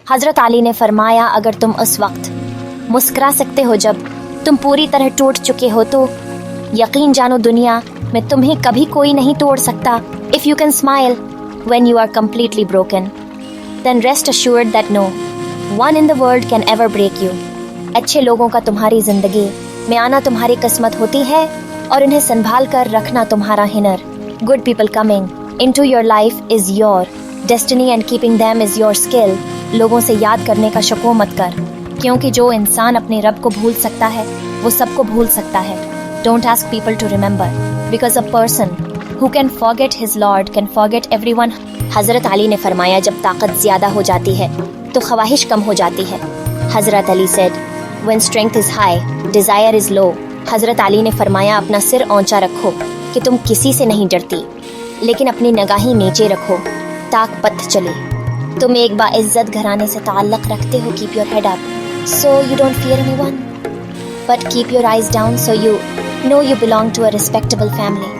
حضرت علی نے فرمایا اگر تم اس وقت مسکرا سکتے ہو جب تم پوری طرح ٹوٹ چکے ہو تو یقین جانو دنیا میں تمہیں کبھی کوئی نہیں توڑ سکتا. If you can smile when you are completely broken, then rest assured that no one in the world can ever break you. اچھے لوگوں کا تمہاری زندگی میں آنا تمہاری قسمت ہوتی ہے اور انہیں سنبھال کر رکھنا تمہارا ہنر. Good people coming into your life is your destiny and keeping them is your skill. لوگوں سے یاد کرنے کا شک مت کر کیونکہ جو انسان اپنے رب کو بھول سکتا ہے وہ سب کو بھول سکتا ہے. Don't ask people to remember because a person who can forget his Lord can forget everyone. حضرت علی نے فرمایا جب طاقت زیادہ ہو جاتی ہے تو خواہش کم ہو جاتی ہے. حضرت علی said when strength is high desire is low. حضرت علی نے فرمایا اپنا سر اونچا رکھو کہ تم کسی سے نہیں ڈرتی لیکن اپنی نگاہیں نیچے رکھو تاک پت چلے. تم ایک باعزت گھرانے سے تعلق رکھتے ہو. keep your head up so you don't fear anyone but keep your eyes down so you know you belong to a respectable family.